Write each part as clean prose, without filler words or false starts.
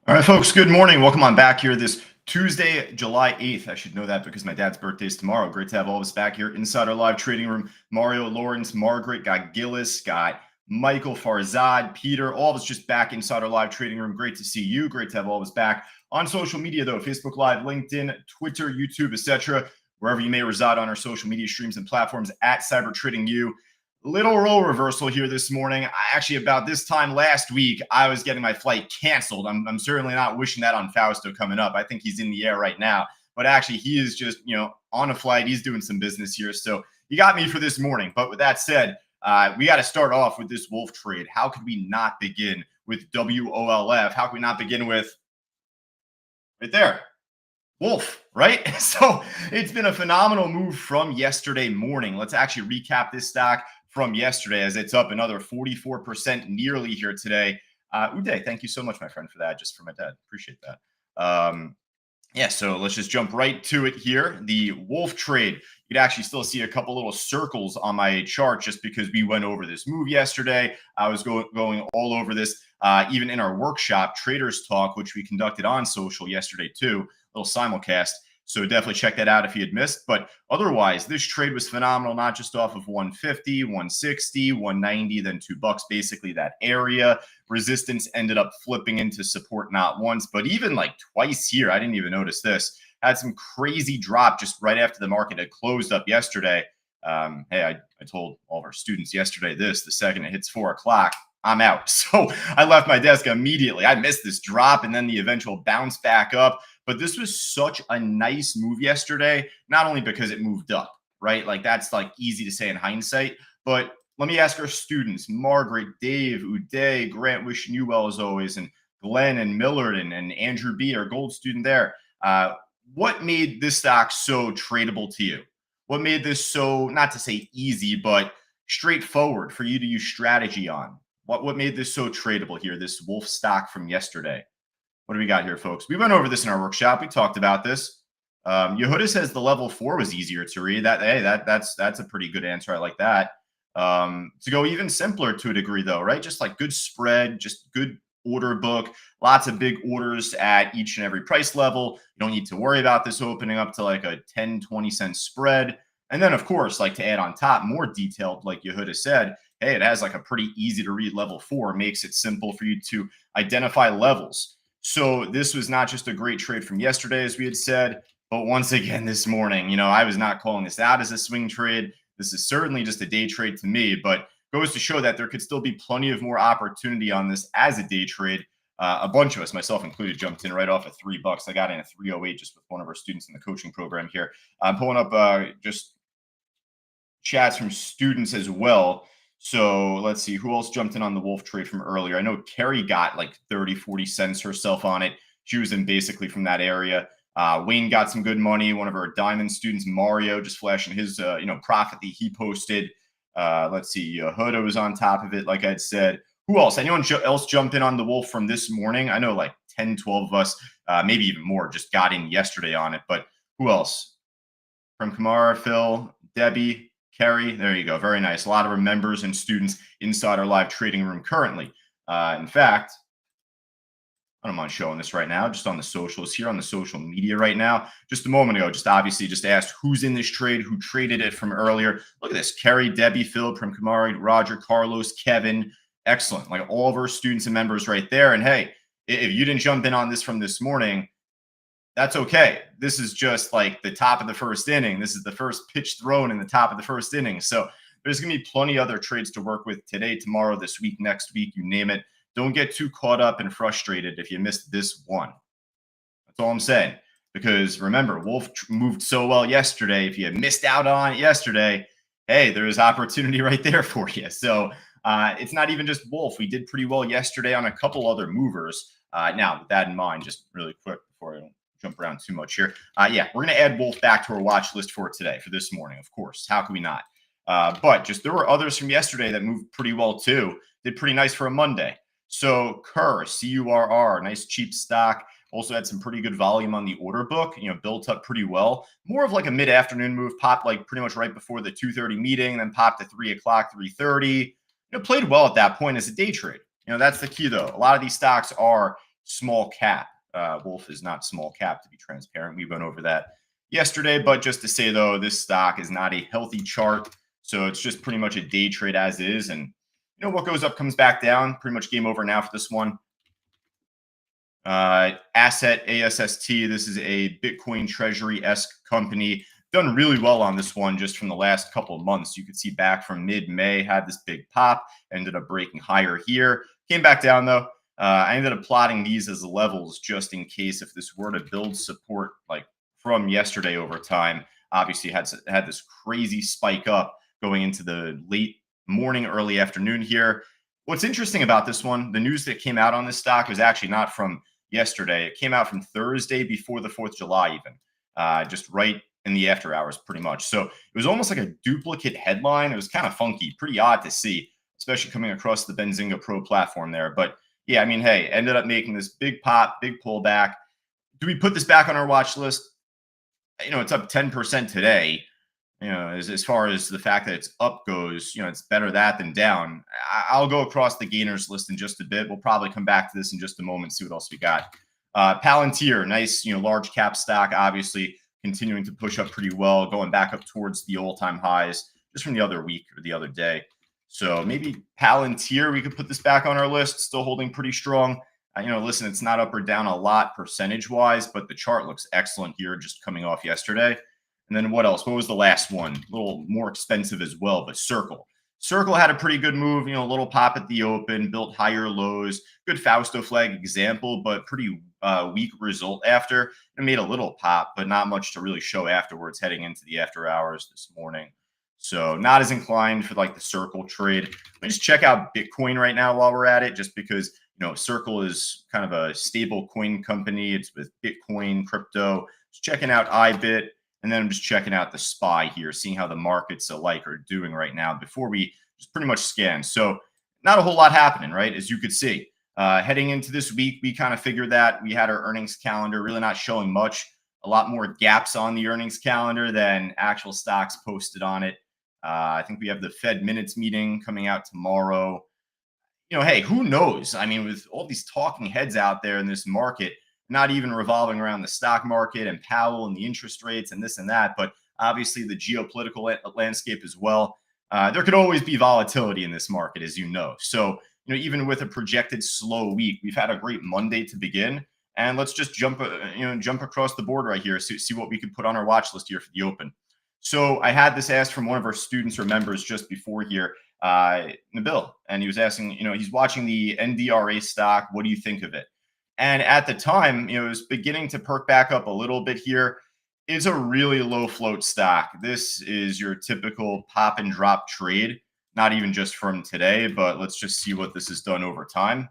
All right, folks, good morning. Welcome on back here this Tuesday, July 8th. I should know that because my dad's birthday is tomorrow. Great to have all of us back here inside our live trading room. Mario, Lawrence, Margaret, got Gillis, got Michael, Farzad, Peter, all of us just back inside our live trading room. Great to see you. Great to have all of us back on social media, though. Facebook Live, LinkedIn, Twitter, YouTube, etc. Wherever you may reside on our social media streams and platforms at cybertradingu. Little role reversal here this morning. Actually, about this time last week, I was getting my flight canceled. I'm certainly not wishing that on Fausto coming up. I think he's in the air right now. But actually, he is just, on a flight. He's doing some business here. So you got me for this morning. But with that said, we got to start off with this wolf trade. How could we not begin with WOLF? How can we not begin with right there? Wolf, right? So it's been a phenomenal move from yesterday morning. Let's actually recap this stock from yesterday as it's up another 44% nearly here today. Uday, thank you so much, my friend, for that. Just for my dad. Appreciate that. Yeah, so let's just jump right to it here. The wolf trade. You'd actually still see a couple little circles on my chart just because we went over this move yesterday. I was going all over this, even in our workshop, Traders Talk, which we conducted on social yesterday too, little simulcast. So definitely check that out if you had missed. But otherwise, this trade was phenomenal, not just off of 150, 160, 190, then $2, basically that area. Resistance ended up flipping into support not once, but even like twice here. I didn't even notice this. Had some crazy drop just right after the market had closed up yesterday. Hey, I told all of our students yesterday this, the second it hits 4 o'clock, I'm out. So I left my desk immediately. I missed this drop and then the eventual bounce back up. But this was such a nice move yesterday, not only because it moved up, right? Like that's like easy to say in hindsight, but let me ask our students, Margaret, Dave, Uday, Grant, wishing you well as always, and Glenn and Millard and Andrew B, our gold student there. What made this stock so tradable to you? What made this so, not to say easy, but straightforward for you to use strategy on? What made this so tradable here, this wolf stock from yesterday? What do we got here, folks? We went over this in our workshop. We talked about this. Yehuda says the level 4 was easier to read. That's a pretty good answer. I like that. To go even simpler to a degree, though, right? Just like good spread, just good order book, lots of big orders at each and every price level. You don't need to worry about this opening up to like a 10, 20 cent spread. And then, of course, like to add on top, more detailed, like Yehuda said, hey, it has like a pretty easy to read level 4, makes it simple for you to identify levels. So this was not just a great trade from yesterday, as we had said, but once again this morning, I was not calling this out as a swing trade. This is certainly just a day trade to me, but goes to show that there could still be plenty of more opportunity on this as a day trade. A bunch of us, myself included, jumped in right off at $3. I got in at 308 just with one of our students in the coaching program here. I'm pulling up just chats from students as well. So let's see who else jumped in on the wolf trade from earlier. I know Carrie got like 30, 40 cents herself on it. She was in basically from that area. Wayne got some good money. One of our diamond students, Mario, just flashing his, profit that he posted. Let's see. Huda was on top of it, like I'd said. Who else? Anyone else jumped in on the wolf from this morning? I know like 10, 12 of us, maybe even more, just got in yesterday on it. But who else? From Kamara, Phil, Debbie, Kerry, there you go. Very nice. A lot of our members and students inside our live trading room currently. In fact, I don't mind showing this right now, just on the socials here on the social media right now. Just a moment ago, just asked who's in this trade, who traded it from earlier. Look at this. Kerry, Debbie, Phil, Prim Kamari, Roger, Carlos, Kevin. Excellent. Like all of our students and members right there. And hey, if you didn't jump in on this from this morning, that's okay. This is just like the top of the first inning. This is the first pitch thrown in the top of the first inning. So there's going to be plenty other trades to work with today, tomorrow, this week, next week, you name it. Don't get too caught up and frustrated if you missed this one. That's all I'm saying. Because remember, Wolf moved so well yesterday. If you missed out on it yesterday, hey, there's opportunity right there for you. So It's not even just Wolf. We did pretty well yesterday on a couple other movers. Now, with that in mind, just really quick before I don't jump around too much here. Yeah, we're going to add Wolf back to our watch list for today, for this morning, of course. How can we not? But just there were others from yesterday that moved pretty well too. Did pretty nice for a Monday. So Curr, CURR, nice cheap stock. Also had some pretty good volume on the order book, built up pretty well. More of like a mid-afternoon move, popped like pretty much right before the 2:30 meeting, then popped at 3 o'clock, 3:30. Played well at that point as a day trade. That's the key though. A lot of these stocks are small cap. Wolf is not small cap, to be transparent. We went over that yesterday, but just to say though, this stock is not a healthy chart. So it's just pretty much a day trade as is. And what goes up comes back down. Pretty much game over now for this one. Asset ASST. This is a Bitcoin Treasury-esque company. Done really well on this one just from the last couple of months. You could see back from mid-May, had this big pop, ended up breaking higher here. Came back down though. I ended up plotting these as levels just in case if this were to build support like from yesterday over time. Obviously had this crazy spike up going into the late morning, early afternoon here. What's interesting about this one, the news that came out on this stock was actually not from yesterday. It came out from Thursday before the 4th of July even, just right in the after hours pretty much. So it was almost like a duplicate headline. It was kind of funky, pretty odd to see, especially coming across the Benzinga Pro platform there. But yeah, I mean, hey, ended up making this big pop, big pullback. Do we put this back on our watch list? It's up 10% today. As far as the fact that it's up goes, it's better that than down. I'll go across the gainers list in just a bit. We'll probably come back to this in just a moment, see what else we got. Palantir, nice, large cap stock, obviously continuing to push up pretty well, going back up towards the all-time highs just from the other week or the other day. So maybe Palantir, we could put this back on our list, still holding pretty strong. Listen, it's not up or down a lot percentage-wise, but the chart looks excellent here just coming off yesterday. And then what else? What was the last one? A little more expensive as well, but Circle. Circle had a pretty good move, a little pop at the open, built higher lows. Good Fausto flag example, but pretty weak result after. It made a little pop, but not much to really show afterwards heading into the after hours this morning. So not as inclined for like the Circle trade. Let me just check out Bitcoin right now while we're at it, just because, Circle is kind of a stable coin company. It's with Bitcoin, crypto. Just checking out iBit. And then I'm just checking out the SPY here, seeing how the markets alike are doing right now before we just pretty much scan. So not a whole lot happening, right? As you could see, heading into this week, we kind of figured that we had our earnings calendar really not showing much, a lot more gaps on the earnings calendar than actual stocks posted on it. I think we have the Fed minutes meeting coming out tomorrow. Hey, who knows? I mean, with all these talking heads out there in this market, not even revolving around the stock market and Powell and the interest rates and this and that, but obviously the geopolitical landscape as well. There could always be volatility in this market, as you know. So, even with a projected slow week, we've had a great Monday to begin. And let's just jump across the board right here, see what we could put on our watch list here for the open. So I had this asked from one of our students or members just before here, Nabil, and he was asking, he's watching the NDRA stock. What do you think of it? And at the time, it was beginning to perk back up a little bit here. It's a really low float stock. This is your typical pop and drop trade, not even just from today, but let's just see what this has done over time.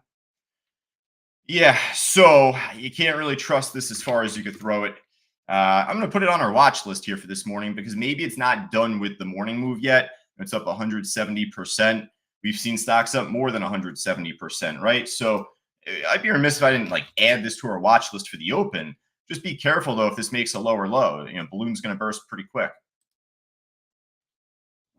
Yeah, so you can't really trust this as far as you could throw it. I'm going to put it on our watch list here for this morning because maybe it's not done with the morning move yet. It's up 170%. We've seen stocks up more than 170%, right? So I'd be remiss if I didn't add this to our watch list for the open. Just be careful though if this makes a lower low. Balloon's going to burst pretty quick.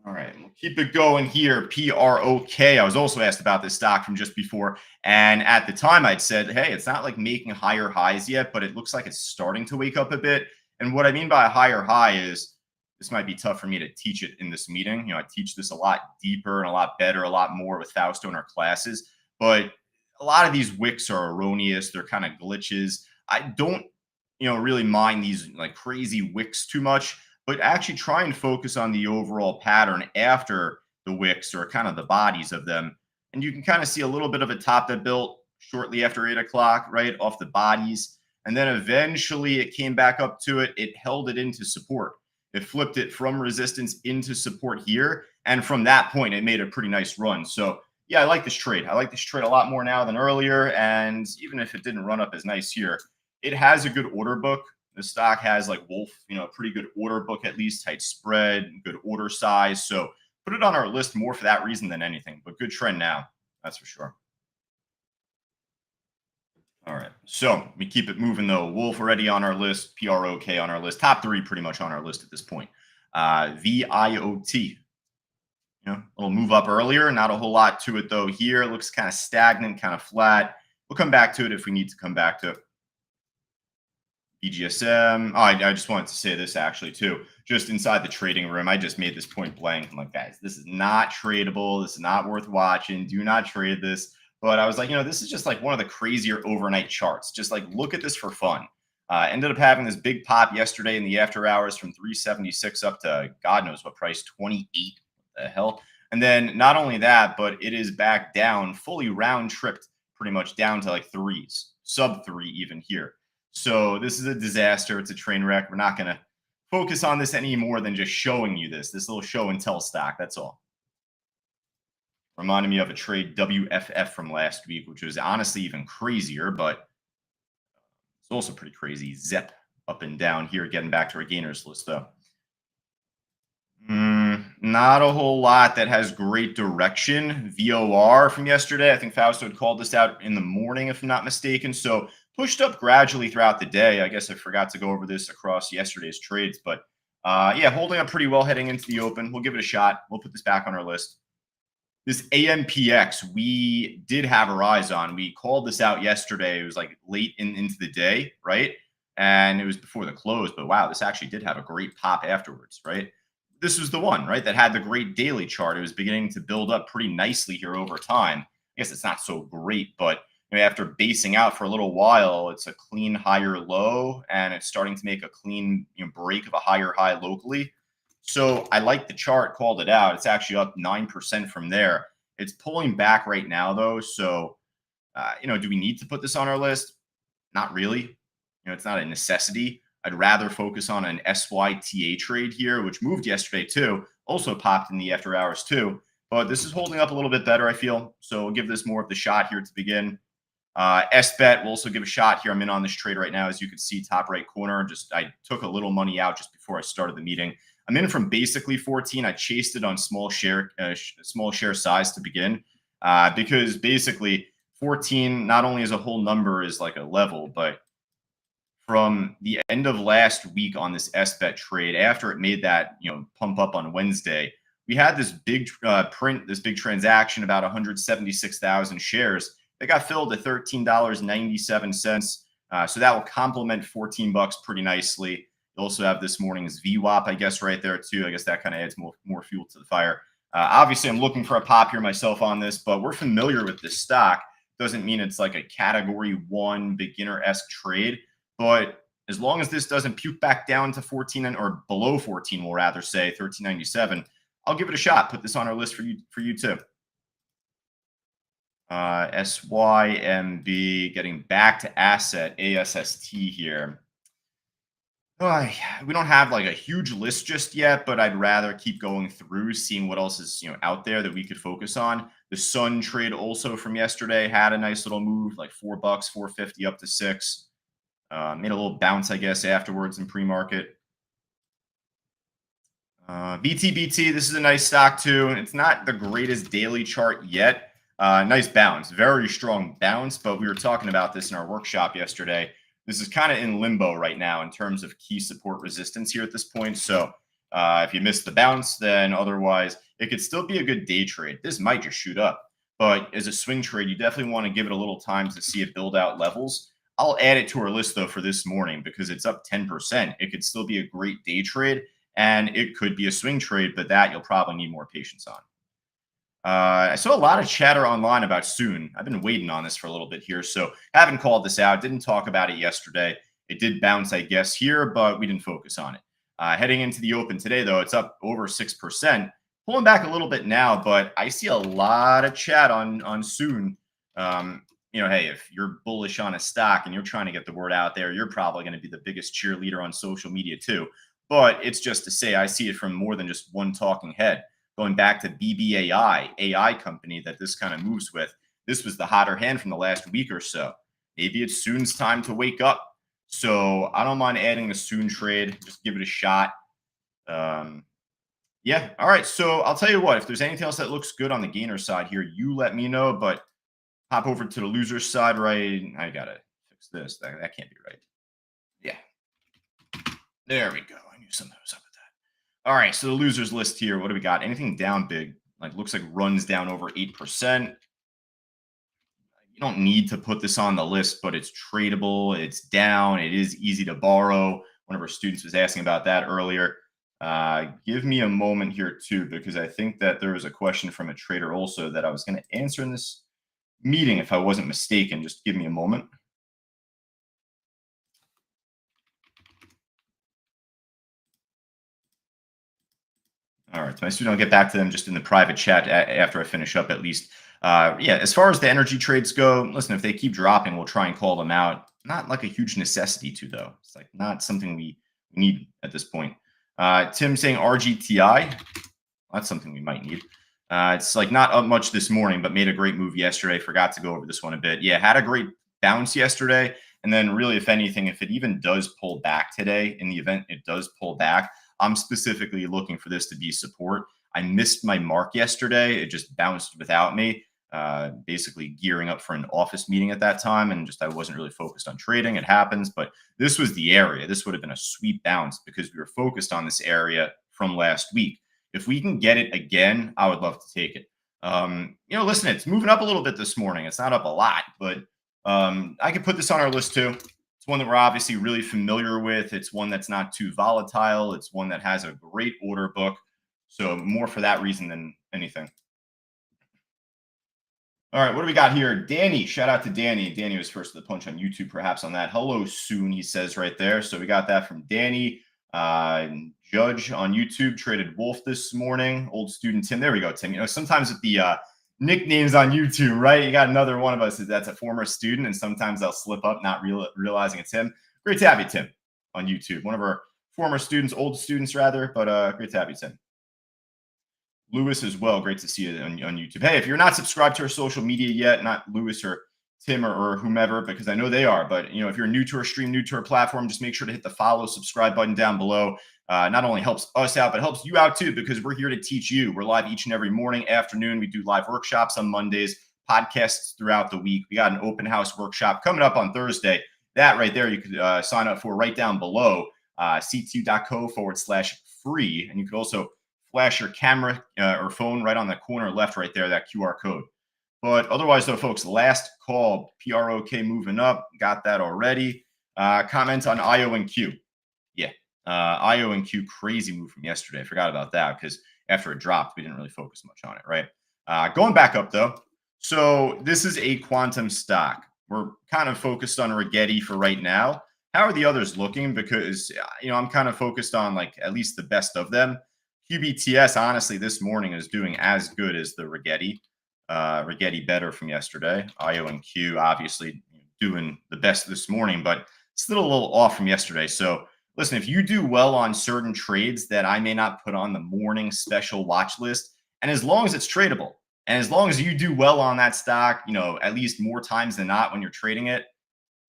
All right, we'll keep it going here. PROK. I was also asked about this stock from just before, and at the time I'd said, hey, it's not making higher highs yet, but it looks like it's starting to wake up a bit. And what I mean by a higher high is this might be tough for me to teach it in this meeting. I teach this a lot deeper and a lot better, a lot more with Fausto in our classes, but a lot of these wicks are erroneous. They're kind of glitches. I don't, really mind these crazy wicks too much, but actually try and focus on the overall pattern after the wicks or kind of the bodies of them. And you can kind of see a little bit of a top that built shortly after 8 o'clock, right off the bodies. And then eventually it came back up to it. It held it into support. It flipped it from resistance into support here. And from that point, it made a pretty nice run. So yeah, I like this trade. I like this trade a lot more now than earlier. And even if it didn't run up as nice here, it has a good order book. The stock has like Wolf, a pretty good order book, at least tight spread, good order size. So put it on our list more for that reason than anything, but good trend now. That's for sure. All right. So we keep it moving though. Wolf already on our list, PROK on our list, top three pretty much on our list at this point. VIOT. It'll move up earlier. Not a whole lot to it though here. It looks kind of stagnant, kind of flat. We'll come back to it if we need to come back to it. BGSM. Oh, I just wanted to say this actually too. Just inside the trading room, I just made this point blank. I'm like, guys, this is not tradable. This is not worth watching. Do not trade this. But I was like, this is just like one of the crazier overnight charts. Just like look at this for fun. Ended up having this big pop yesterday in the after hours from 376 up to God knows what price, 28. What the hell? And then not only that, but it is back down, fully round tripped, pretty much down to like threes, sub three even here. So this is a disaster. It's a train wreck. We're not going to focus on this any more than just showing you this little show and tell stock. That's all. Reminded me of a trade WFF from last week, which was honestly even crazier, but it's also pretty crazy. Zep up and down here, getting back to our gainers list though. Not a whole lot that has great direction. VOR from yesterday. I think Fausto had called this out in the morning, if I'm not mistaken. So pushed up gradually throughout the day. I guess I forgot to go over this across yesterday's trades, but yeah, holding up pretty well heading into the open. We'll give it a shot. We'll put this back on our list. This AMPX, we did have our eyes on. We called this out yesterday. It was like late into the day, right? And it was before the close, but wow, this actually did have a great pop afterwards, right? This was the one, right, that had the great daily chart. It was beginning to build up pretty nicely here over time. I guess it's not so great, but after basing out for a little while, it's a clean higher low, and it's starting to make a clean break of a higher high locally. So I like the chart, called it out. It's actually up 9% from there. It's pulling back right now, though. So, do we need to put this on our list? Not really. It's not a necessity. I'd rather focus on an SYTA trade here, which moved yesterday too. Also popped in the after hours too. But this is holding up a little bit better, I feel. So we'll give this more of the shot here to begin. SBET will also give a shot here. I'm in on this trade right now, as you can see, top right corner. I took a little money out just before I started the meeting. I'm in from basically 14. I chased it on small share size to begin, because basically 14 not only as a whole number is like a level, but from the end of last week on this SBET trade, after it made that pump up on Wednesday, we had this big print, this big transaction, about 176,000 shares. They got filled at $13.97. So that will complement $14 pretty nicely. You also have this morning's VWAP, I guess, right there too. I guess that kind of adds more fuel to the fire. Obviously, I'm looking for a pop here myself on this, but we're familiar with this stock. Doesn't mean it's like a category 1 beginner-esque trade. But as long as this doesn't puke back down to 14 or below 14, we'll rather say 13.97, I'll give it a shot. Put this on our list for you too. SYMB, getting back to asset, ASST here. We don't have like a huge list just yet, but I'd rather keep going through, seeing what else is out there that we could focus on. The Sun trade also from yesterday had a nice little move, like $4, 450 up to 6. Made a little bounce, I guess, afterwards in pre-market. BTBT, this is a nice stock too. It's not the greatest daily chart yet. Nice bounce, very strong bounce, but we were talking about this in our workshop yesterday. This is kind of in limbo right now in terms of key support resistance here at this point. So if you missed the bounce, then otherwise it could still be a good day trade. This might just shoot up, but as a swing trade, you definitely want to give it a little time to see it build out levels. I'll add it to our list, though, for this morning because it's up 10%. It could still be a great day trade, and it could be a swing trade, but that you'll probably need more patience on. I saw a lot of chatter online about soon. I've been waiting on this for a little bit here, so haven't called this out. Didn't talk about it yesterday. It did bounce, I guess, here, but we didn't focus on it. Heading into the open today, though, it's up over 6%. Pulling back a little bit now, but I see a lot of chat on soon. Hey, if you're bullish on a stock and you're trying to get the word out there, you're probably going to be the biggest cheerleader on social media too. But it's just to say I see it from more than just one talking head. Going back to BBAI, AI company that this kind of moves with, this was the hotter hand from the last week or so. Maybe it's Soon's time to wake up. So I don't mind adding the Soon trade. Just give it a shot. Um, yeah. All right. So I'll tell you what, if there's anything else that looks good on the gainer side here, you let me know. But hop over to the loser side, right? I got to fix this. That can't be right. Yeah. There we go. I knew something was up with that. All right. So the losers list here. What do we got? Anything down big? Like looks like runs down over 8%. You don't need to put this on the list, but it's tradable. It's down. It is easy to borrow. One of our students was asking about that earlier. Give me a moment here too, because I think that there was a question from a trader also that I was going to answer in this meeting if I wasn't mistaken. Just give me a moment. All right, so my student, I'll get back to them just in the private chat after I finish up at least. Yeah, as far as the energy trades go, listen, if they keep dropping, we'll try and call them out. Not like a huge necessity to, though. It's like not something we need at this point. Tim saying RGTI. That's something we might need. It's like not up much this morning, but made a great move yesterday. Forgot to go over this one a bit. Yeah, had a great bounce yesterday. And then really, if anything, if it even does pull back today, in the event it does pull back, I'm specifically looking for this to be support. I missed my mark yesterday. It just bounced without me, basically gearing up for an office meeting at that time. And just I wasn't really focused on trading. It happens. But this was the area. This would have been a sweet bounce because we were focused on this area from last week. If we can get it again, I would love to take it. Listen, it's moving up a little bit this morning. It's not up a lot, but I could put this on our list too. It's one that we're obviously really familiar with. It's one that's not too volatile. It's one that has a great order book. So more for that reason than anything. All right, what do we got here? Danny, shout out to Danny. Danny was first to the punch on YouTube, perhaps on that. Hello, soon, he says right there. So we got that from Danny. Judge on YouTube traded Wolf this morning. Old student Tim. There we go, Tim. Sometimes with the nicknames on YouTube, right? You got another one of us that's a former student, and sometimes they'll slip up, not realizing it's him. Great to have you, Tim, on YouTube. One of our former students, old students rather, but great to have you, Tim. Lewis as well. Great to see you on YouTube. Hey, if you're not subscribed to our social media yet, not Lewis or Tim or whomever, because I know they are, but if you're new to our stream, new to our platform, just make sure to hit the follow, subscribe button down below. Not only helps us out, but helps you out too, because we're here to teach you. We're live each and every morning, afternoon. We do live workshops on Mondays, podcasts throughout the week. We got an open house workshop coming up on Thursday. That right there, you could sign up for right down below, ctu.co/free. And you could also flash your camera or phone right on the corner left right there, that QR code. But otherwise, though, folks, last call, PROK moving up. Got that already. Comment on IO and Q. Yeah, IO and Q, crazy move from yesterday. I forgot about that because after it dropped, we didn't really focus much on it, right? Going back up, though. So this is a quantum stock. We're kind of focused on Rigetti for right now. How are the others looking? Because, I'm kind of focused on, like, at least the best of them. QBTS, honestly, this morning is doing as good as the Rigetti. Rigetti better from yesterday. IO and Q obviously doing the best this morning, but still a little off from yesterday. So listen, if you do well on certain trades that I may not put on the morning special watch list, and as long as it's tradable, and as long as you do well on that stock, at least more times than not when you're trading it,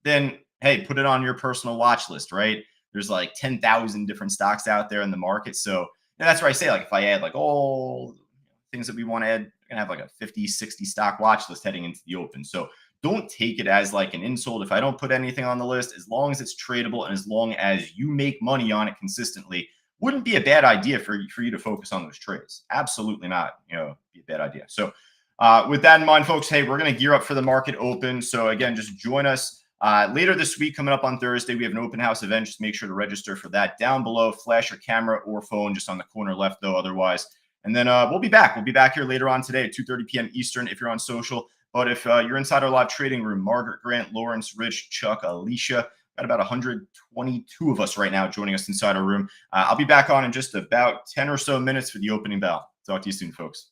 then hey, put it on your personal watch list, right? There's like 10,000 different stocks out there in the market. So that's where I say, like, if I add like all things that we want to add, we're gonna have like a 50, 60 stock watch list heading into the open. So don't take it as like an insult if I don't put anything on the list. As long as it's tradable and as long as you make money on it consistently, wouldn't be a bad idea for you to focus on those trades. Absolutely not, be a bad idea. So with that in mind, folks, hey, we're going to gear up for the market open. So again, just join us later this week. Coming up on Thursday, we have an open house event. Just make sure to register for that down below. Flash your camera or phone just on the corner left, though, otherwise. And then we'll be back. We'll be back here later on today at 2:30 p.m. Eastern if you're on social. But if you're inside our live trading room, Margaret, Grant, Lawrence, Rich, Chuck, Alicia, got about 122 of us right now joining us inside our room. I'll be back on in just about 10 or so minutes for the opening bell. Talk to you soon, folks.